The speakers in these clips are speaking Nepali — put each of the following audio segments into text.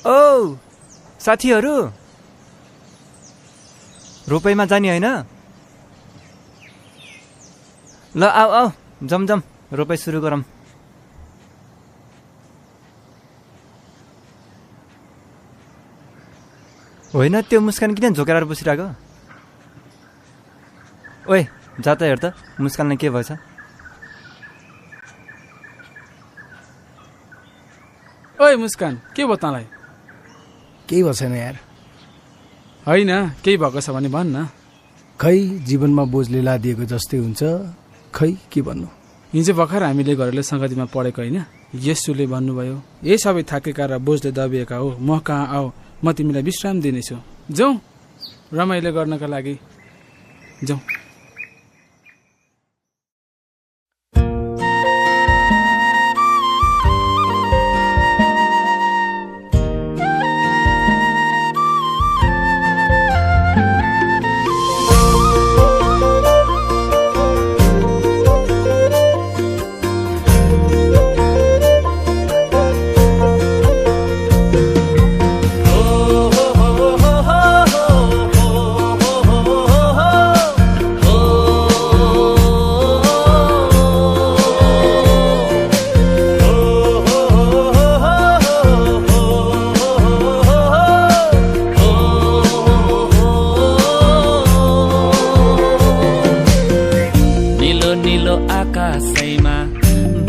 ओ साथीहरू, रोपाइँमा जाने होइन? ल आऊ आऊ, जम रोपाइ सुरु गरौँ। होइन, त्यो मुस्कान किन झोकेर बसिरहेको? ओए जा त, हेर त मुस्कानलाई के भएछ? ओए मुस्कान, के भयो तँलाई? केही भएको छैन यार। होइन, केही भएको छ भने भन् न। खै जीवनमा बोझले लादिएको जस्तै हुन्छ, खै के भन्नु। हिजो भर्खर हामीले घरले सङ्गतिमा पढेको होइन, येशूले भन्नुभयो, ए सबै थाकेका र बोझले दबिएका हो, म कहाँ आऊ, म तिमीलाई विश्राम दिनेछु। जाउँ रमाइलो गर्नका लागि, जाउँ।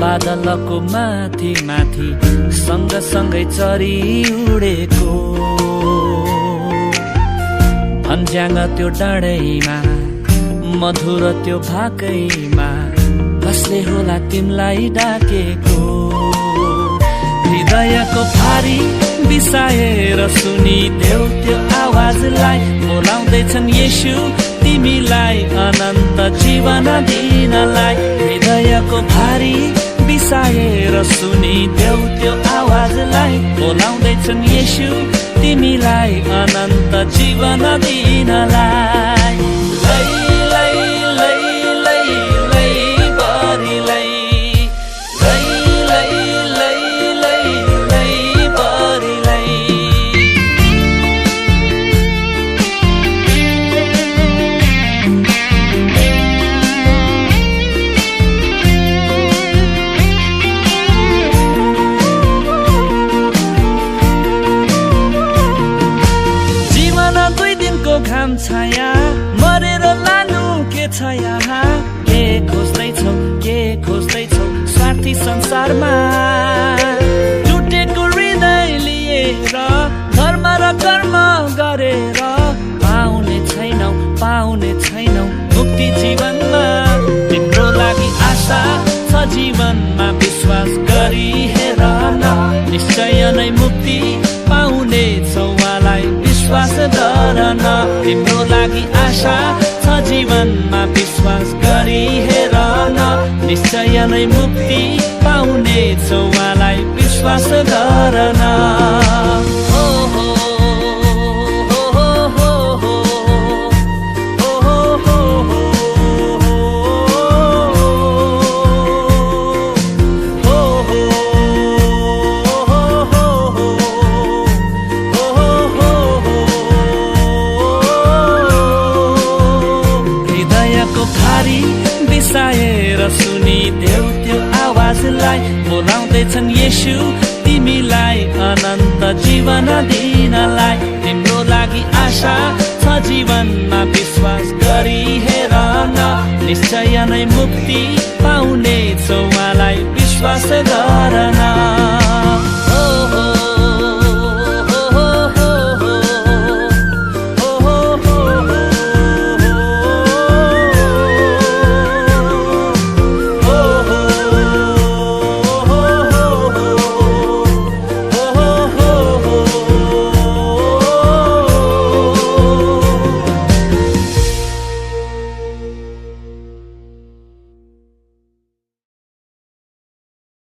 बादलको माथि माथि सँगसँगै चरी उडेको भन्ज्याङ त्यो डाँडैमा मधुर त्यो भाकैमा कसले होला तिमीलाई डाकेको हृदयको भारी बिसाएर सुनिदेऊ त्यो आवाजलाई बोलाउँदैछन् येशू तिमीलाई अनन्त जीवन दिनलाई हृदयको भारी बिसाएर सुनिदेऊ त्यो आवाजलाई बोलाउँदैछन् येशू तिमीलाई अनन्त जीवन दिनलाई लै लै लै लै लै बरिलै लै लै लै लै लै बरिलै घाम छाया मरेर लानु के छ यहाँ के खोज्दैछौ स्वार्थी संसारमा टुटेको हृदय लिएर धर्म र कर्म गरेर पाउने छैनौ मुक्ति जीवनमा तिम्रो लागि आशा छ जीवनमा विश्वास गरी हेर न निश्चय नै मुक्ति पाउने छौ उहाँलाई विश्वास गर न तिम्रो लागि आशा छ जीवनमा विश्वास गरी हेर न निश्चय नै मुक्ति पाउने छौ उहाँलाई विश्वास गर न बिसाएर सुनिदेऊ त्यो आवाजलाई बोलाउँदैछन् येशू तिमीलाई अनन्त जीवन दिनलाई तिम्रो लागि आशा छ जीवनमा विश्वास गरी हेर न निश्चय नै मुक्ति पाउने छौ उहाँलाई विश्वास गर न